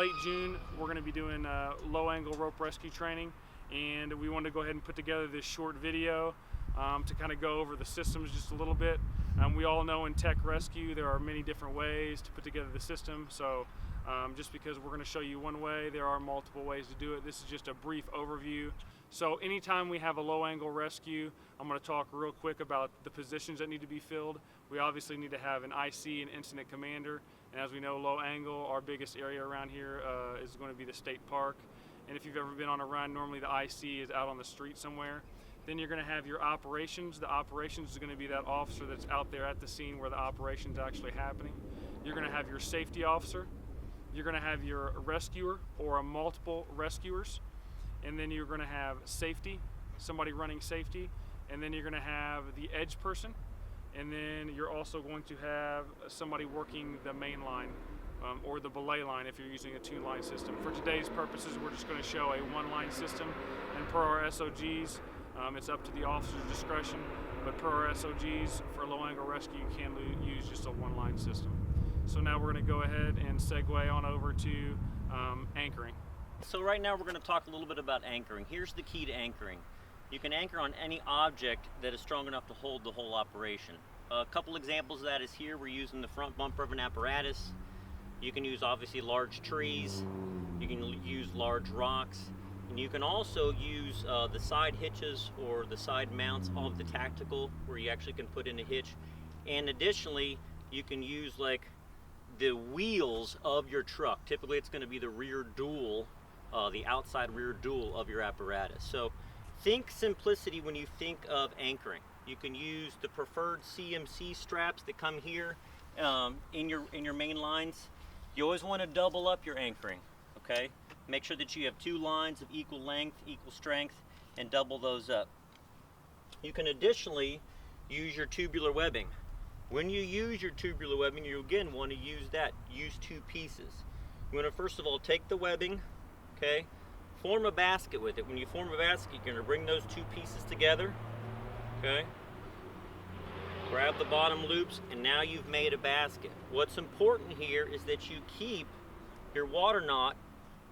late June, we're going to be doing low angle rope rescue training, and we wanted to go ahead and put together this short video to kind of go over the systems just a little bit. We all know in tech rescue there are many different ways to put together the system, so just because we're going to show you one way, there are multiple ways to do it. This is just a brief overview. So anytime we have a low angle rescue, I'm going to talk real quick about the positions that need to be filled. We obviously need to have an IC, an incident commander, and as we know, low angle, our biggest area around here is going to be the state park. And if you've ever been on a run, normally the IC is out on the street somewhere. Then you're going to have your operations. The operations is going to be that officer that's out there at the scene where the operation's actually happening. You're going to have your safety officer. You're going to have your rescuer or a multiple rescuers. And then you're going to have safety, somebody running safety. And then you're going to have the edge person. And then you're also going to have somebody working the main line or the belay line if you're using a two-line system. For today's purposes, we're just going to show a one-line system. And per our SOGs, it's up to the officer's discretion, but per our SOGs, for low-angle rescue, you can use just a one-line system. So now we're going to go ahead and segue on over to anchoring. So right now we're going to talk a little bit about anchoring. Here's the key to anchoring. You can anchor on any object that is strong enough to hold the whole operation. A couple examples of that is here. We're using the front bumper of an apparatus. You can use obviously large trees. You can use large rocks. And you can also use the side hitches or the side mounts of the tactical where you actually can put in a hitch. And additionally, you can use like the wheels of your truck. Typically it's going to be the rear dual, the outside rear dual of your apparatus. So think simplicity when you think of anchoring. You can use the preferred CMC straps that come here in your main lines. You always want to double up your anchoring, okay? Make sure that you have two lines of equal length, equal strength, and double those up. You can additionally use your tubular webbing. When you use your tubular webbing, you again want to use two pieces. You want to first of all take the webbing, okay? Form a basket with it. When you form a basket, you're going to bring those two pieces together, okay? Grab the bottom loops, and now you've made a basket. What's important here is that you keep your water knot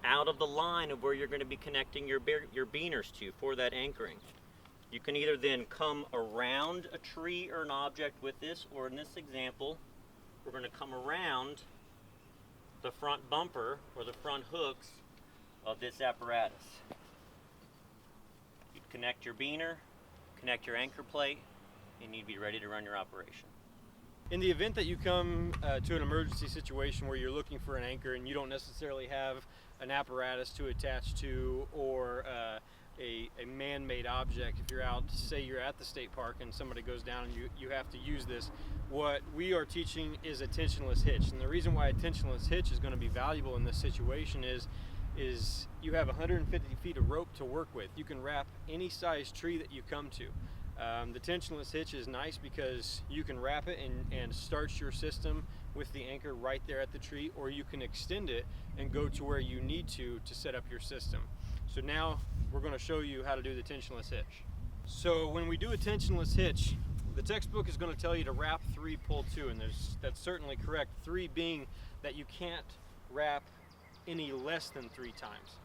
out of the line of where you're going to be connecting your beaners to for that anchoring. You can either then come around a tree or an object with this, or in this example, we're going to come around the front bumper or the front hooks of this apparatus. You connect your beaner, connect your anchor plate, and you'd be ready to run your operation. In the event that you come to an emergency situation where you're looking for an anchor and you don't necessarily have an apparatus to attach to or a man-made object, if you're out, say you're at the state park and somebody goes down and you have to use this, what we are teaching is a tensionless hitch. And the reason why a tensionless hitch is going to be valuable in this situation is you have 150 feet of rope to work with. You can wrap any size tree that you come to. The tensionless hitch is nice because you can wrap it and start your system with the anchor right there at the tree, or you can extend it and go to where you need to set up your system. So now we're going to show you how to do the tensionless hitch. So when we do a tensionless hitch, the textbook is going to tell you to wrap 3, pull 2, and that's certainly correct. 3 being that you can't wrap any less than 3 times.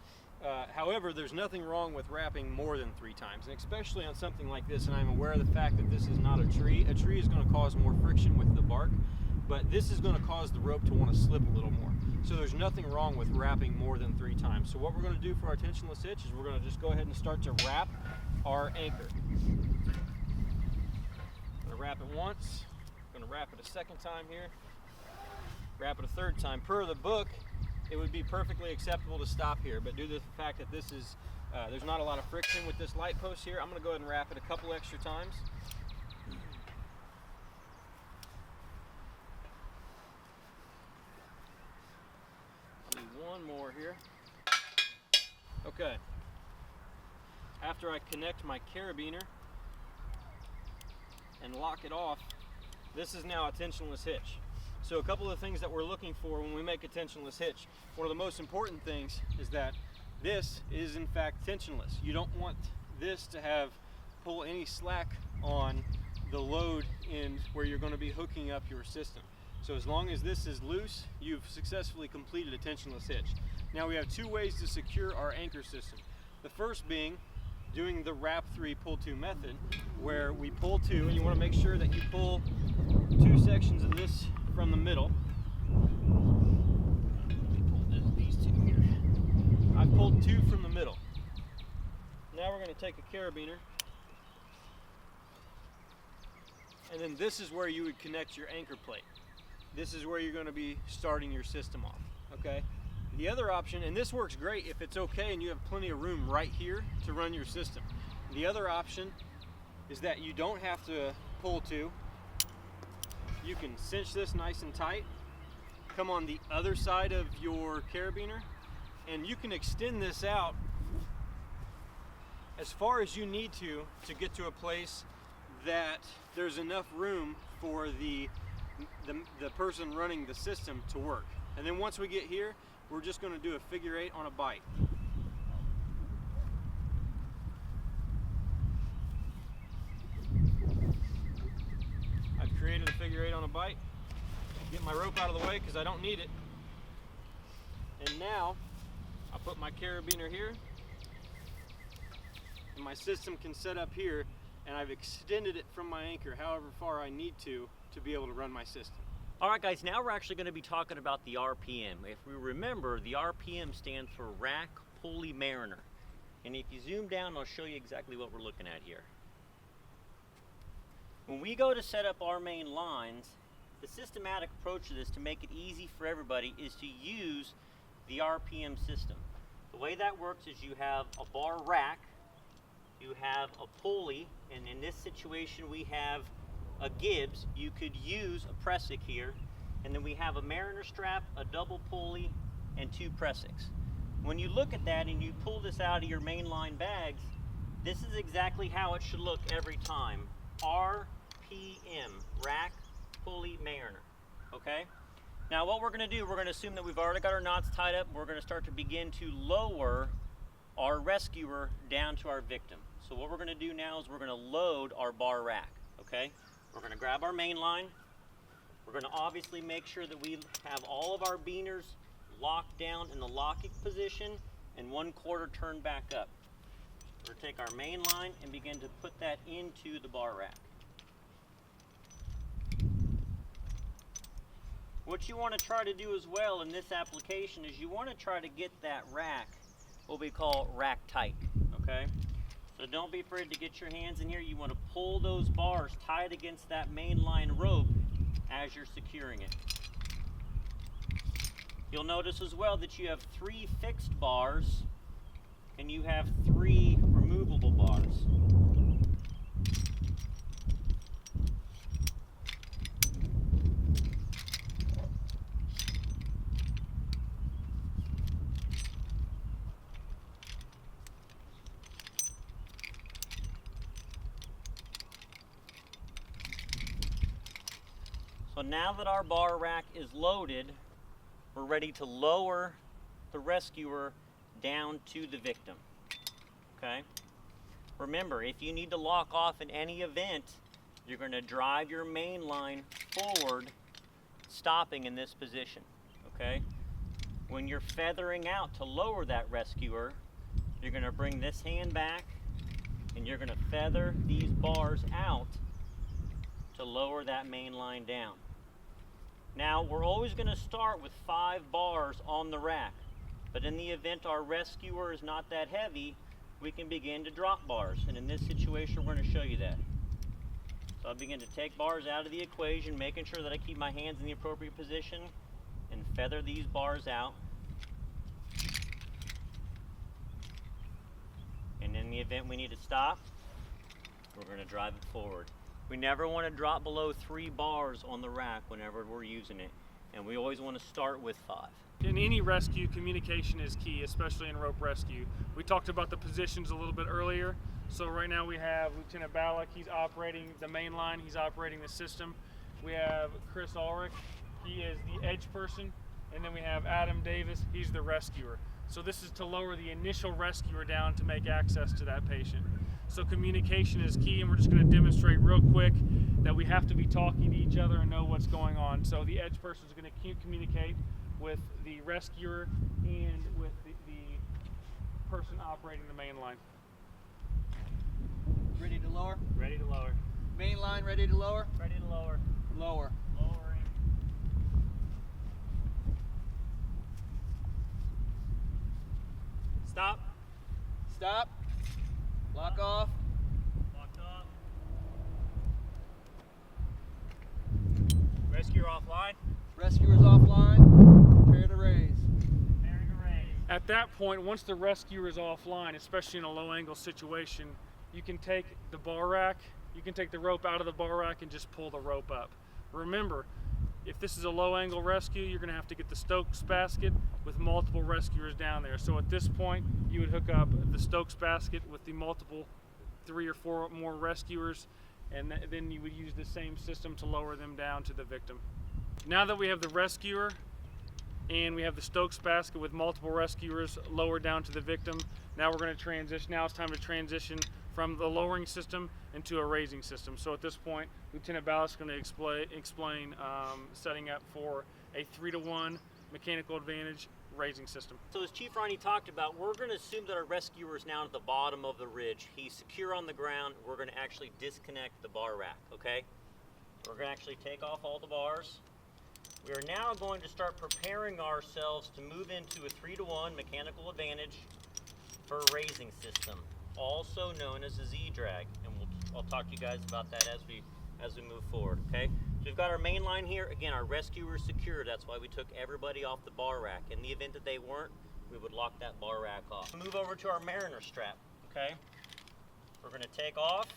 However, there's nothing wrong with wrapping more than 3 times, and especially on something like this, and I'm aware of the fact that this is not a tree. A tree is going to cause more friction with the bark, but this is going to cause the rope to want to slip a little more. So there's nothing wrong with wrapping more than 3 times. So what we're going to do for our tensionless hitch is we're going to just go ahead and start to wrap our anchor. I'm going to wrap it once, I'm going to wrap it a second time here, wrap it a third time. Per the book, it would be perfectly acceptable to stop here, but due to the fact that this is, there's not a lot of friction with this light post here, I'm going to go ahead and wrap it a couple extra times. I'll do one more here. Okay. After I connect my carabiner and lock it off, this is now a tensionless hitch. So a couple of things that we're looking for when we make a tensionless hitch. One of the most important things is that this is in fact tensionless. You don't want this to pull any slack on the load end where you're going to be hooking up your system. So as long as this is loose, you've successfully completed a tensionless hitch. Now we have two ways to secure our anchor system. The first being doing the wrap 3 pull 2 method, where we pull 2, and you want to make sure that you pull 2 sections of this from the middle. Pull these 2 here. I pulled 2 from the middle. Now we're going to take a carabiner, and then this is where you would connect your anchor plate. This is where you're going to be starting your system off, okay? The other option, and this works great if it's okay and you have plenty of room right here to run your system. The other option is that you don't have to pull 2. You can cinch this nice and tight, come on the other side of your carabiner, and you can extend this out as far as you need to get to a place that there's enough room for the person running the system to work. And then once we get here, we're just going to do a figure 8 on a bite. I've created a figure 8 on a bite. Get my rope out of the way because I don't need it. And now I'll put my carabiner here, and my system can set up here, and I've extended it from my anchor however far I need to be able to run my system. All right, guys, now we're actually going to be talking about the RPM. If we remember, the RPM stands for Rack Pulley Mariner. And if you zoom down, I'll show you exactly what we're looking at here. When we go to set up our main lines, the systematic approach to this, to make it easy for everybody, is to use the RPM system. The way that works is you have a bar rack, you have a pulley, and in this situation we have a Gibbs. You could use a pressic here, and then we have a mariner strap, a double pulley, and 2 pressics. When you look at that and you pull this out of your mainline bags, this is exactly how it should look every time. RPM, Rack Pulley Mariner, okay? Now what we're gonna do, we're gonna assume that we've already got our knots tied up. We're gonna start to begin to lower our rescuer down to our victim. So what we're gonna do now is we're gonna load our bar rack, okay? We're going to grab our main line. We're going to obviously make sure that we have all of our beaners locked down in the locking position and 1/4 turned back up. We're going to take our main line and begin to put that into the bar rack. What you want to try to do as well in this application is you want to try to get that rack what we call rack tight, okay? So don't be afraid to get your hands in here. You want to pull those bars tight against that main line rope as you're securing it. You'll notice as well that you have 3 fixed bars and you have 3 removable bars. So now that our bar rack is loaded, we're ready to lower the rescuer down to the victim, okay? Remember, if you need to lock off in any event, you're going to drive your main line forward, stopping in this position, okay? When you're feathering out to lower that rescuer, you're going to bring this hand back and you're going to feather these bars out to lower that main line down. Now, we're always going to start with 5 bars on the rack, but in the event our rescuer is not that heavy, we can begin to drop bars, and in this situation we're going to show you that. So I'll begin to take bars out of the equation, making sure that I keep my hands in the appropriate position, and feather these bars out. And in the event we need to stop, we're going to drive it forward. We never want to drop below 3 bars on the rack whenever we're using it, and we always want to start with 5. In any rescue, communication is key, especially in rope rescue. We talked about the positions a little bit earlier. So right now we have Lieutenant Ballack, he's operating the main line, he's operating the system. We have Chris Ulrich, he is the edge person, and then we have Adam Davis, he's the rescuer. So this is to lower the initial rescuer down to make access to that patient. So communication is key, and we're just going to demonstrate real quick that we have to be talking to each other and know what's going on. So the edge person is going to communicate with the rescuer and with the person operating the main line. Ready to lower? Ready to lower. Main line ready to lower? Ready to lower. Lower. Lowering. Stop. Stop. Lock off. Locked off. Rescuer offline. Rescuers offline. Prepare to raise. Preparing to raise. At that point, once the rescuer is offline, especially in a low angle situation, you can take the bar rack, you can take the rope out of the bar rack and just pull the rope up. Remember, if this is a low angle rescue, you're gonna have to get the stokes basket with multiple rescuers down there. So at this point, you would hook up the stokes basket with the multiple 3 or 4 more rescuers, and then you would use the same system to lower them down to the victim. Now that we have the rescuer and we have the stokes basket with multiple rescuers lowered down to the victim, now we're going to transition. Now it's time to transition from the lowering system into a raising system. So at this point, Lieutenant Ballas is going to explain setting up for a 3-to-1 mechanical advantage raising system. So as Chief Ronnie talked about, we're going to assume that our rescuer is now at the bottom of the ridge. He's secure on the ground. We're going to actually disconnect the bar rack, okay? We're going to actually take off all the bars. We are now going to start preparing ourselves to move into a 3-to-1 mechanical advantage for a raising system, also known as a Z-drag, and I'll talk to you guys about that as we move forward, okay? So we've got our main line here. Again, our rescuer is secure. That's why we took everybody off the bar rack. In the event that they weren't, we would lock that bar rack off. Move over to our mariner strap, okay? We're going to take off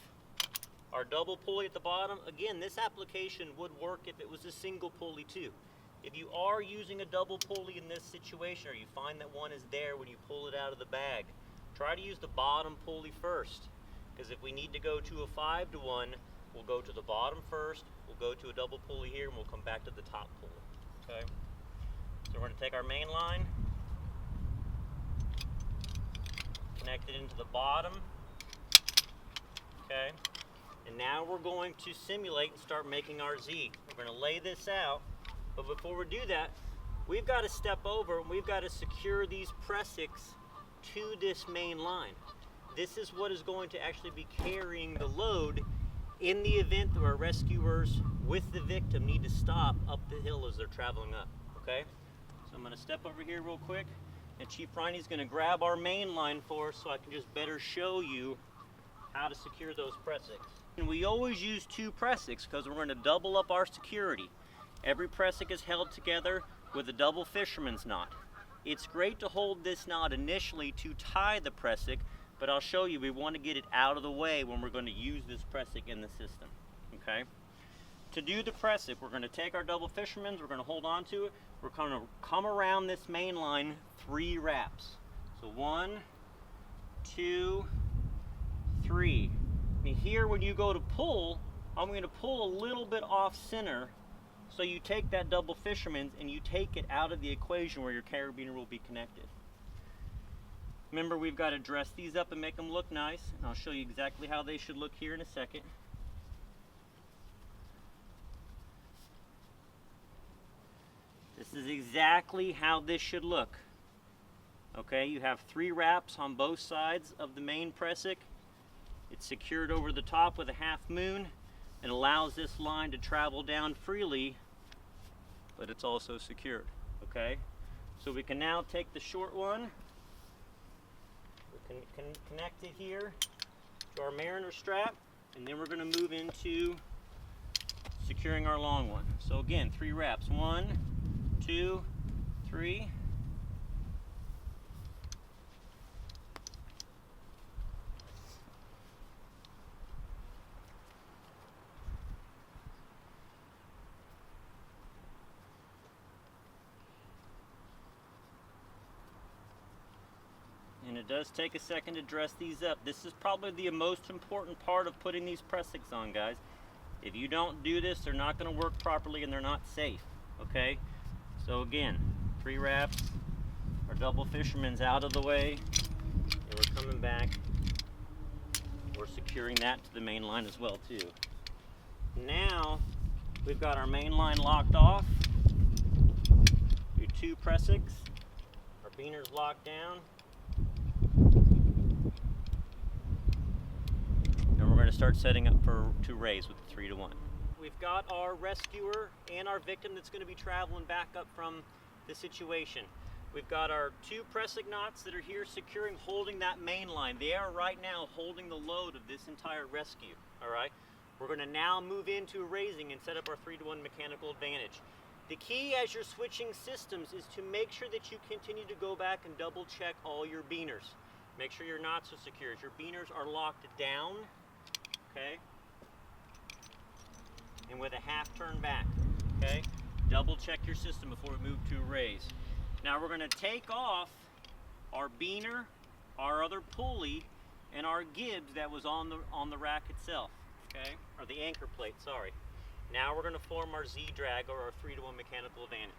our double pulley at the bottom. Again, this application would work if it was a single pulley too. If you are using a double pulley in this situation, or you find that one is there when you pull it out of the bag, try to use the bottom pulley first, because if we need to go to a 5-to-1, we'll go to the bottom first, we'll go to a double pulley here, and we'll come back to the top pulley, okay? So we're going to take our main line, connect it into the bottom, okay? And now we're going to simulate and start making our Z. We're going to lay this out, but before we do that, we've got to step over and we've got to secure these pressics to this main line. This is what is going to actually be carrying the load in the event that our rescuers with the victim need to stop up the hill as they're traveling up, okay? So I'm going to step over here real quick, and Chief Ronnie's going to grab our main line for us so I can just better show you how to secure those pressics. And we always use 2 pressics because we're going to double up our security. Every pressic is held together with a double fisherman's knot. It's great to hold this knot initially to tie the pressic, but I'll show you we want to get it out of the way when we're going to use this pressic in the system, okay? To do the pressic, we're going to take our double fisherman's, we're going to hold on to it, we're going to come around this main line 3 wraps. So 1, 2, 3. And here when you go to pull, I'm going to pull a little bit off center, so you take that double fisherman's and you take it out of the equation where your carabiner will be connected. Remember, we've got to dress these up and make them look nice, and I'll show you exactly how they should look here in a second. This is exactly how this should look. Okay, you have 3 wraps on both sides of the main pressic. It's secured over the top with a half moon and allows this line to travel down freely, but it's also secured, okay? So we can now take the short one, we can connect it here to our mariner strap, and then we're going to move into securing our long one. So again, 3 wraps, 1, 2, 3. And it does take a second to dress these up. This is probably the most important part of putting these pressics on, guys. If you don't do this, they're not going to work properly and they're not safe, okay? So again, 3 wraps, our double fisherman's out of the way, and we're coming back. We're securing that to the main line as well too. Now we've got our main line locked off. Do 2 press-sticks. Our beaner's locked down. And we're going to start setting up to raise with the 3 to 1. We've got our rescuer and our victim that's going to be traveling back up from the situation. We've got our 2 press-stick knots that are here securing, holding that main line. They are right now holding the load of this entire rescue, all right? We're going to now move into raising and set up our 3 to 1 mechanical advantage. The key as you're switching systems is to make sure that you continue to go back and double check all your beaners. Make sure your knots are secure. Your beaners are locked down, okay? And with a half turn back, okay? Double check your system before we move to raise. Now we're going to take off our beaner, our other pulley, and our gibs that was on the rack itself, okay? Or the anchor plate, sorry. Now we're going to form our Z-drag, or our 3 to 1 mechanical advantage.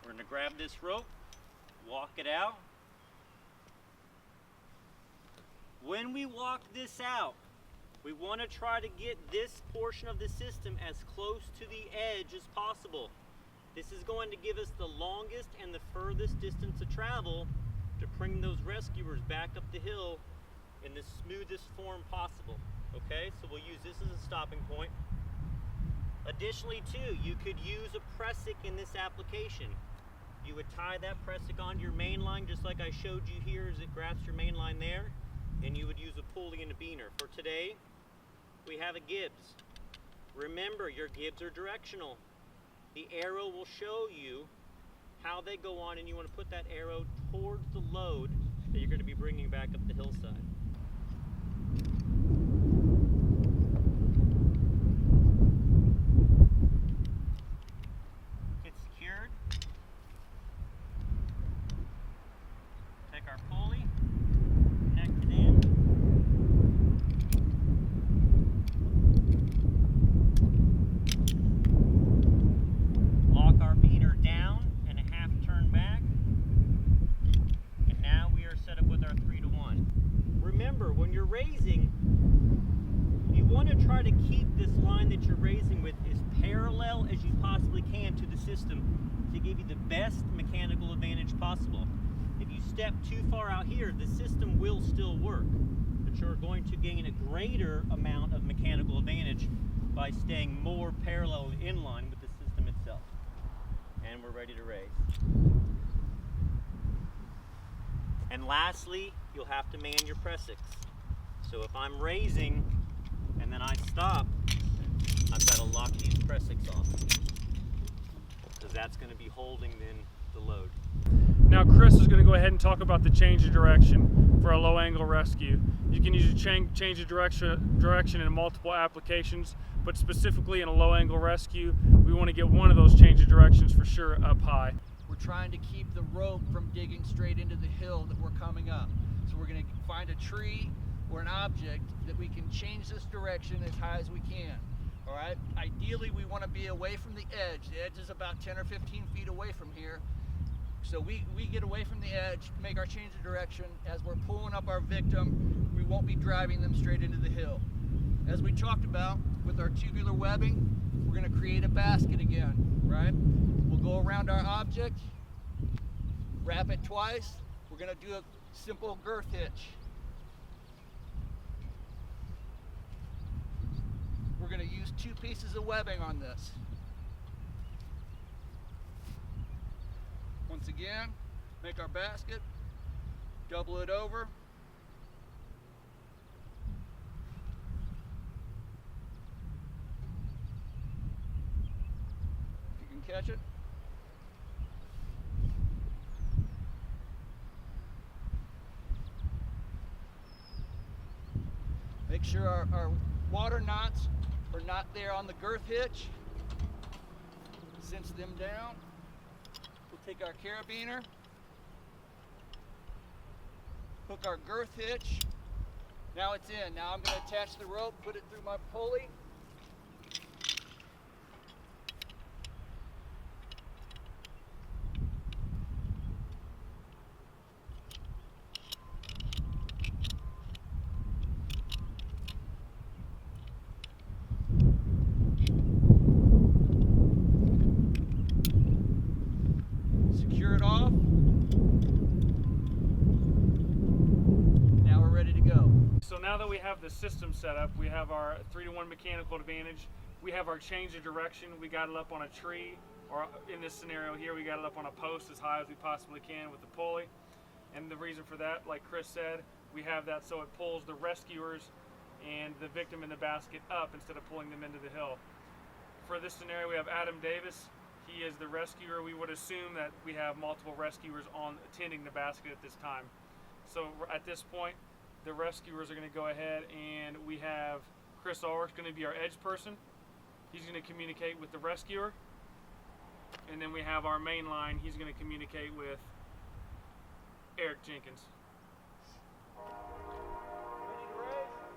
We're going to grab this rope, walk it out. When we walk this out, we want to try to get this portion of the system as close to the edge as possible. This is going to give us the longest and the furthest distance to travel to bring those rescuers back up the hill in the smoothest form possible. Okay, so we'll use this as a stopping point. Additionally too, you could use a press-stick in this application. You would tie that press-stick onto your main line just like I showed you here as it grabs your main line there, and you would use a pulley and a beaner. For today, we have a gibs. Remember, your gibs are directional. The arrow will show you how they go on, and you want to put that arrow towards the load that you're going to be bringing back up the hillside. Get secured. Take our pulley, connect it in. Lock our beaner down and a half turn back. And now we are set up with our 3 to 1. Remember, when you're raising, you want to try to keep this line that you're raising with as parallel as you possibly can to the system to give you the best mechanical advantage possible. If you step too far out here, the system will still work, but you're going to gain a greater amount of mechanical advantage by staying more parallel in line with the system itself. And we're ready to raise. And lastly, you'll have to man your press-sticks. So if I'm raising and then I stop, I've got to lock these press-sticks off, because that's going to be holding then the load. Now Chris is going to go ahead and talk about the change of direction for a low angle rescue. You can use a change of direction in multiple applications, but specifically in a low angle rescue, we want to get one of those change of directions for sure up high. We're trying to keep the rope from digging straight into the hill that we're coming up. So we're going to find a tree or an object that we can change this direction as high as we can. All right. Ideally, we want to be away from the edge. The edge is about 10 or 15 feet away from here. So we get away from the edge, make our change of direction. As we're pulling up our victim, we won't be driving them straight into the hill. As we talked about with our tubular webbing, we're going to create a basket again, right? We'll go around our object, wrap it twice. We're going to do a simple girth hitch. We're going to use 2 pieces of webbing on this. Once again, make our basket, double it over. If you can catch it. Make sure our water knots are not there on the girth hitch. Cinch them down. We'll take our carabiner, hook our girth hitch. Now it's in. Now I'm going to attach the rope, put it through my pulley. Secure though we have the system set up, we have our 3-to-1 mechanical advantage, we have our change of direction, we got it up on a tree, or in this scenario here, we got it up on a post as high as we possibly can with the pulley. And the reason for that, like Chris said, we have that so it pulls the rescuers and the victim in the basket up instead of pulling them into the hill. For this scenario, we have Adam Davis. He is the rescuer. We would assume that we have multiple rescuers on attending the basket at this time. So at this point, the rescuers are going to go ahead, and we have Chris Ulrich going to be our edge person. He's going to communicate with the rescuer. And then we have our main line. He's going to communicate with Eric Jenkins.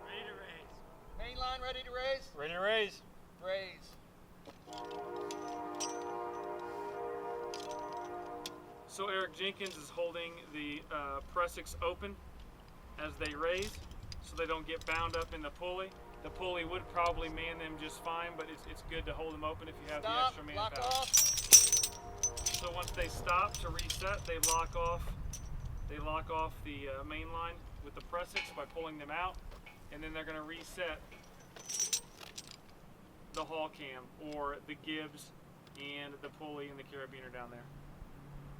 Ready to raise? Main line ready to raise? Ready to raise. Raise. So Eric Jenkins is holding the pressix open as they raise, so they don't get bound up in the pulley. The pulley would probably man them just fine, but it's good to hold them open if you have the extra manpower. Lock off. So once they stop to reset, they lock off the main line with the pressix by pulling them out, and then they're going to reset the haul cam or the gibs and the pulley and the carabiner down there.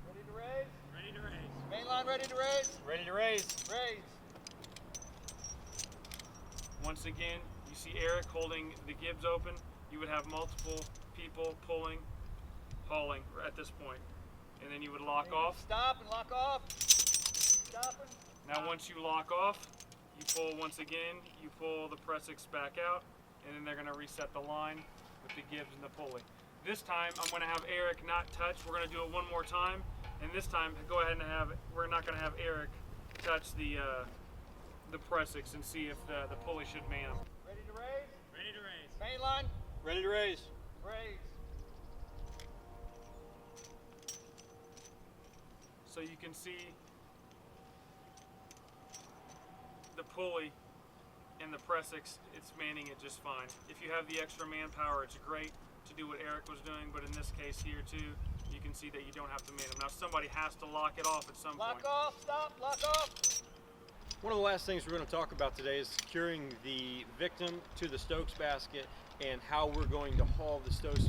Ready to raise? Ready to raise. Main line ready to raise? Ready to raise. Raise. Once again, you see Eric holding the gibs open. You would have multiple people pulling, hauling at this point. And then you would lock off. Stop and lock off. Stopping. Now once you lock off, you pull once again, you pull the pressix back out, and then they're going to reset the line with the gibs and the pulley. This time I'm going to have Eric not touch. We're going to do it one more time, and this time go ahead and we're not going to have Eric touch the pressix and see if the pulley should man him. Ready to raise? Ready to raise. Main line? Ready to raise. Raise. So you can see the pulley and the pressix, it's manning it just fine. If you have the extra manpower, it's great to do what Eric was doing, but in this case here too, you can see that you don't have to man them. Now somebody has to lock it off at some point. Lock off, stop, lock off. One of the last things we're going to talk about today is securing the victim to the stokes basket and how we're going to haul the stokes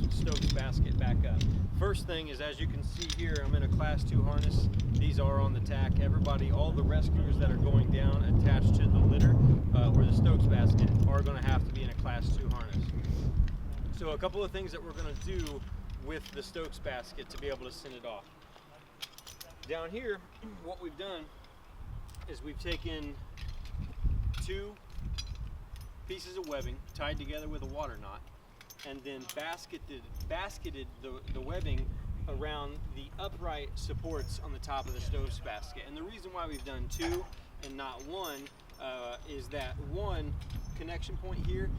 basket back up. First thing is, as you can see here, I'm in a class 2 harness. These are on the tack. Everybody, all the rescuers that are going down attached to the litter or the stokes basket are going to have to be in a class 2 harness. So a couple of things that we're going to do with the stokes basket to be able to send it off. Down here, what we've done is we've taken 2 pieces of webbing tied together with a water knot, and then basketed the webbing around the upright supports on the top of the stokes basket. And the reason why we've done 2 and not 1 is that 1 connection point here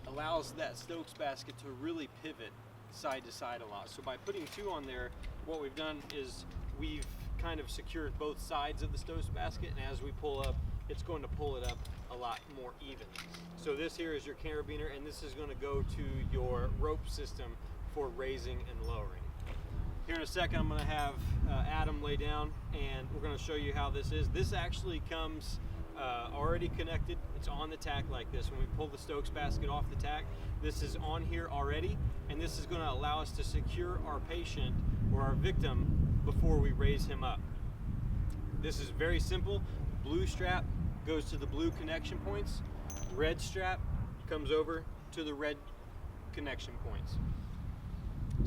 allows that stokes basket to really pivot side to side a lot. So by putting 2 on there, what we've done is we've kind of secured both sides of the stokes basket, and as we pull up, it's going to pull it up a lot more even. So this here is your carabiner, and this is going to go to your rope system for raising and lowering. Here in a second, I'm going to have Adam lay down, and we're going to show you how this is. This actually comes already connected. It's on the tack like this. When we pull the stokes basket off the tack, this is on here already, and this is going to allow us to secure our patient or our victim before we raise him up. This is very simple. Blue strap goes to the blue connection points. Red strap comes over to the red connection points.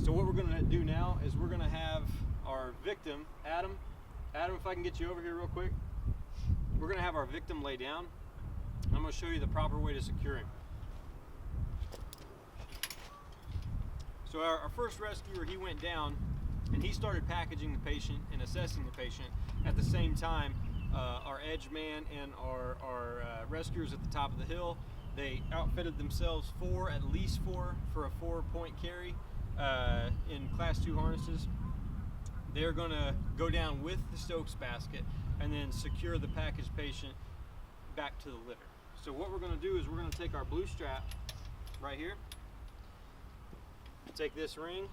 So what we're going to do now is we're going to have our victim, Adam, if I can get you over here real quick. We're going to have our victim lay down. I'm going to show you the proper way to secure him. So our first rescuer, he went down and he started packaging the patient and assessing the patient. At the same time, our edge man and our rescuers at the top of the hill, they outfitted themselves at least four for a 4-point carry in class 2 harnesses. They're going to go down with the stokes basket and then secure the packaged patient back to the litter. So what we're going to do is we're going to take our blue strap right here, take this ring,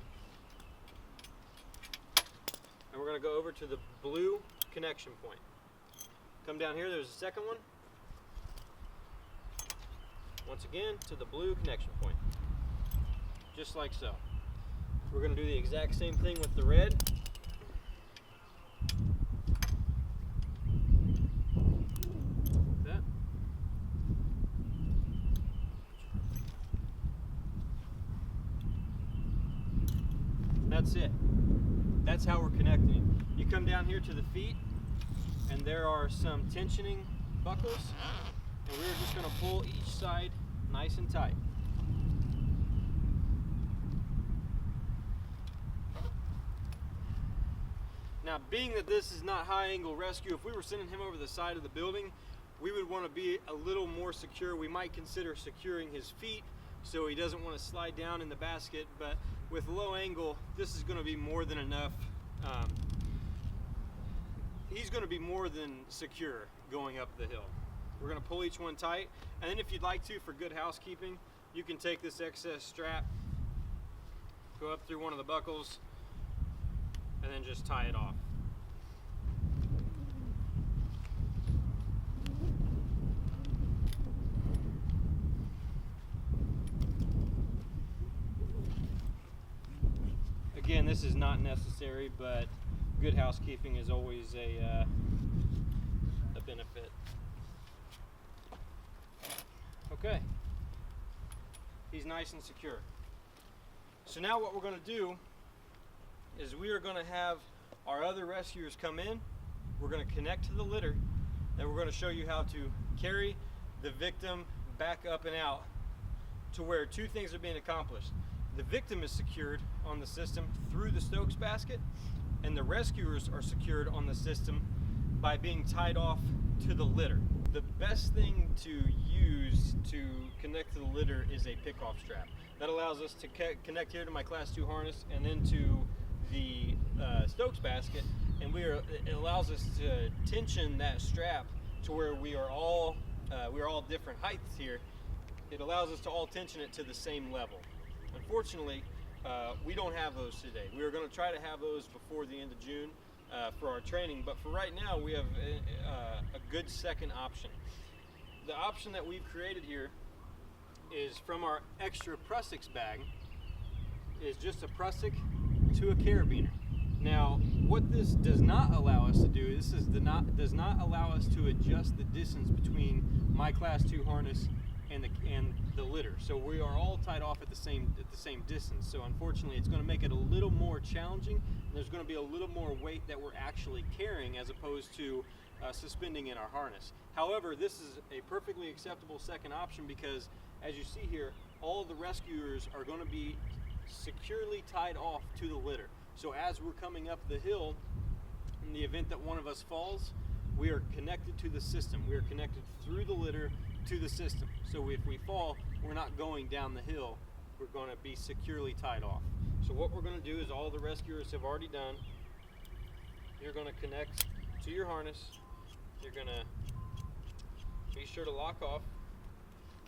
and we're going to go over to the blue connection point. Come down here, there's a second one. once again to the blue connection point, just like so. We're going to do the exact same thing with the red. Like that. That's it. That's how we're connecting it. You come down here to the feet, and there are some tensioning buckles, and we're just going to pull each side nice and tight. Now, being that this is not high angle rescue, if we were sending him over the side of the building, we would want to be a little more secure. We might consider securing his feet so he doesn't want to slide down in the basket, but with low angle, this is going to be more than enough. He's going to be more than secure going up the hill. We're going to pull each one tight, and then if you'd like to, for good housekeeping, you can take this excess strap, go up through one of the buckles, and then just tie it off. Again, this is not necessary, but good housekeeping is always a benefit. Okay, he's nice and secure. So now what we're going to do is we are going to have our other rescuers come in. We're going to connect to the litter, and we're going to show you how to carry the victim back up and out to where two things are being accomplished. The victim is secured on the system through the stokes basket, and the rescuers are secured on the system by being tied off to the litter. The best thing to use to connect to the litter is a pick-off strap. That allows us to connect here to my Class 2 harness and then to the stokes basket, and it allows us to tension that strap to where we are all different heights here. It allows us to all tension it to the same level. Unfortunately, we don't have those today. We are going to try to have those before the end of June for our training, but for right now we have a good second option. The option that we've created here is from our extra Prussics bag, is just a Prussic to a carabiner. Now, what this does not allow us to do, does not allow us to adjust the distance between my Class 2 harness and the litter. So we are all tied off at the same distance. So unfortunately, it's going to make it a little more challenging. There's going to be a little more weight that we're actually carrying as opposed to suspending in our harness. However, this is a perfectly acceptable second option because, as you see here, all of the rescuers are going to be securely tied off to the litter. So as we're coming up the hill, in the event that one of us falls, we are connected to the system. We are connected through the litter to the system. So if we fall, we're not going down the hill. We're going to be securely tied off. So what we're going to do is all the rescuers have already done. You're going to connect to your harness. You're going to be sure to lock off.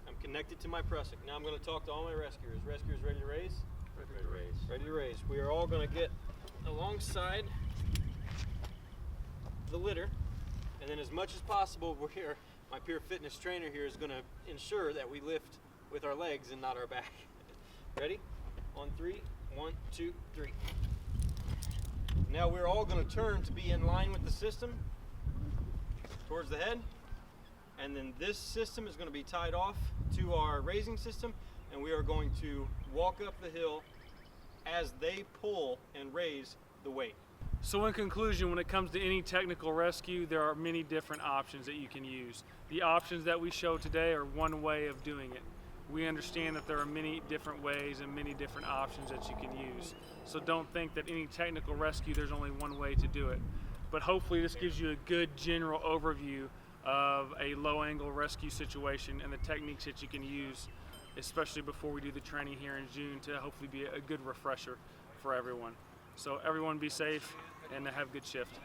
I'm connected to my Prussic. Now I'm going to talk to all my rescuers. Rescuers ready to raise? Ready to raise. Ready to raise. We are all going to get alongside the litter, and then as much as possible, we're here. My peer fitness trainer here is going to ensure that we lift with our legs and not our back. Ready? On 3. 1, 2, 3. Now we're all going to turn to be in line with the system towards the head, and then this system is going to be tied off to our raising system, and we are going to walk up the hill as they pull and raise the weight. So in conclusion, when it comes to any technical rescue, there are many different options that you can use. The options that we show today are one way of doing it. We understand that there are many different ways and many different options that you can use. So don't think that any technical rescue, there's only one way to do it. But hopefully this gives you a good general overview of a low angle rescue situation and the techniques that you can use, especially before we do the training here in June, to hopefully be a good refresher for everyone. So everyone be safe and have a good shift.